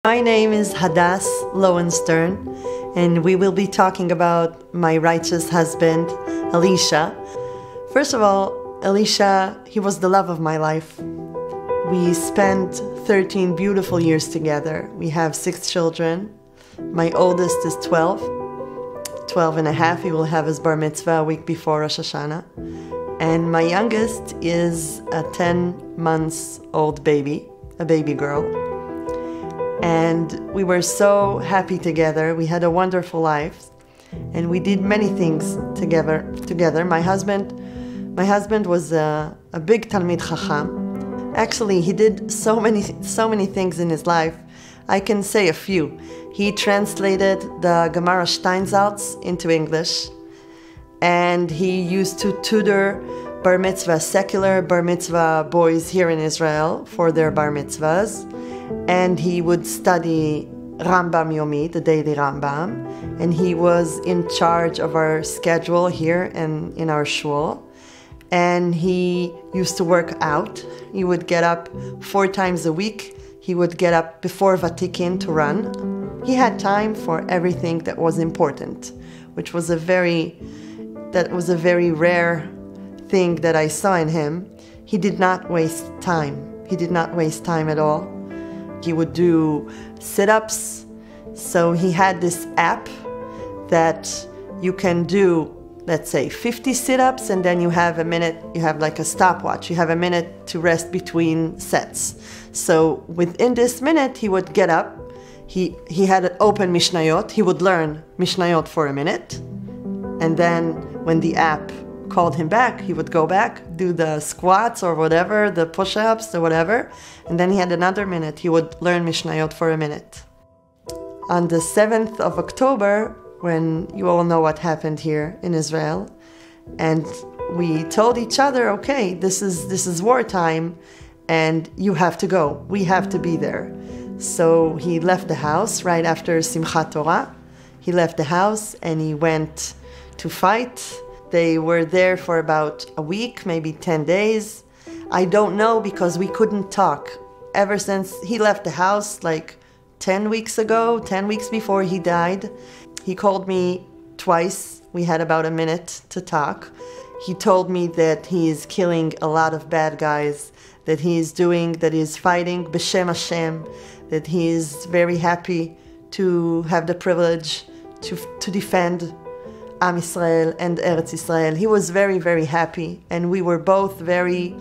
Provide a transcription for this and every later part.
My name is Hadass Levinstern, and we will be talking about my righteous husband, Elisha. First of all, Elisha, he was the love of my life. We spent 13 beautiful years together. We have 6 children. My oldest is 12 and a half. He will have his bar mitzvah a week before Rosh Hashanah. And my youngest is a 10 months old baby, a baby girl. And we were so happy together. We had a wonderful life, and we did many things together. My husband was a big Talmid Chacham. Actually, he did so many things in his life. I can say a few. He translated the Gemara Steinsaltz into English, and he used to tutor bar mitzvah, secular bar mitzvah boys here in Israel for their bar mitzvahs. And he would study Rambam Yomi, the daily Rambam, and he was in charge of our schedule here in our shul. And he used to work out. He would get up 4 times a week. He would get up before Vatikin to run. He had time for everything that was important, which was a very rare thing that I saw in him. He did not waste time. He did not waste time at all. He would do sit-ups. So he had this app that you can do, let's say, 50 sit-ups, and then you have a minute, you have like a stopwatch. You have a minute to rest between sets. So within this minute, he would get up. He had an open Mishnayot. He would learn Mishnayot for a minute. And then when the app called him back, he would go back, do the squats or whatever, the push-ups or whatever, and then he had another minute. He would learn Mishnayot for a minute. On the 7th of October, when you all know what happened here in Israel, and we told each other, okay, this is wartime, and you have to go. We have to be there. So he left the house right after Simchat Torah. He left the house and he went to fight. They were there for about a week, maybe 10 days. I don't know, because we couldn't talk. Ever since he left the house, like 10 weeks ago, 10 weeks before he died, he called me twice. We had about a minute to talk. He told me that he is killing a lot of bad guys, that he is fighting B'Shem Hashem, that he is very happy to have the privilege to defend Am Yisrael and Eretz Yisrael. He was very, very happy, and we were both very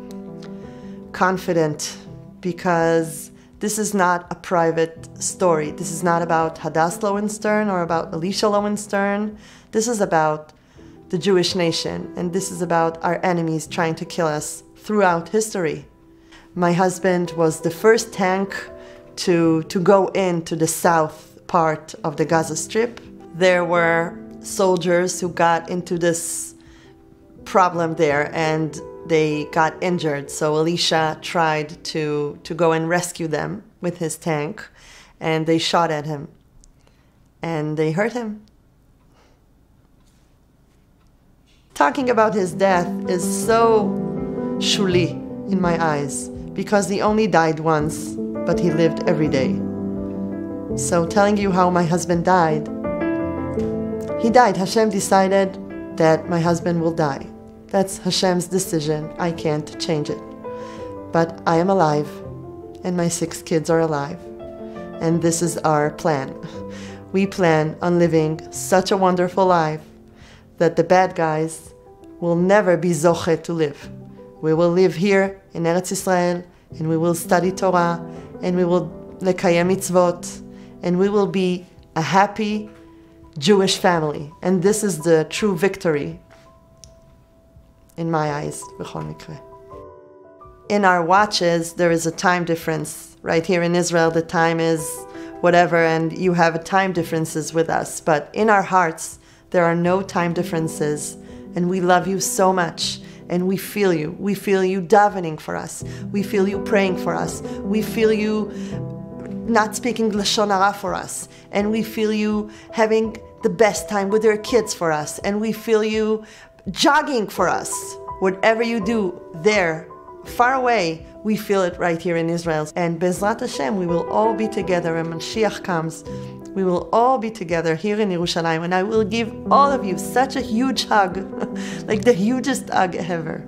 confident, because this is not a private story. This is not about Hadass Levinstern or about Elisha Levinstern. This is about the Jewish nation, and this is about our enemies trying to kill us throughout history. My husband was the first tank to go into the south part of the Gaza Strip. There were soldiers who got into this problem there, and they got injured. So Elisha tried to go and rescue them with his tank, and they shot at him and they hurt him. Talking about his death is so shuli in my eyes, because he only died once, but he lived every day. So telling you how my husband died, he died. Hashem decided that my husband will die. That's Hashem's decision. I can't change it. But I am alive, and my 6 kids are alive. And this is our plan. We plan on living such a wonderful life that the bad guys will never be zoche to live. We will live here in Eretz Yisrael, and we will study Torah, and we will lekayem mitzvot, and we will be a happy Jewish family. And this is the true victory in my eyes. In our watches, there is a time difference. Right here in Israel, the time is whatever, and you have time differences with us. But in our hearts, there are no time differences. And we love you so much. And we feel you. We feel you davening for us. We feel you praying for us. We feel you not speaking Lashon Hara for us. And we feel you having the best time with your kids for us. And we feel you jogging for us. Whatever you do there, far away, we feel it right here in Israel. And Bezrat Hashem, we will all be together. And Mashiach comes, we will all be together here in Yerushalayim. And I will give all of you such a huge hug, like the hugest hug ever.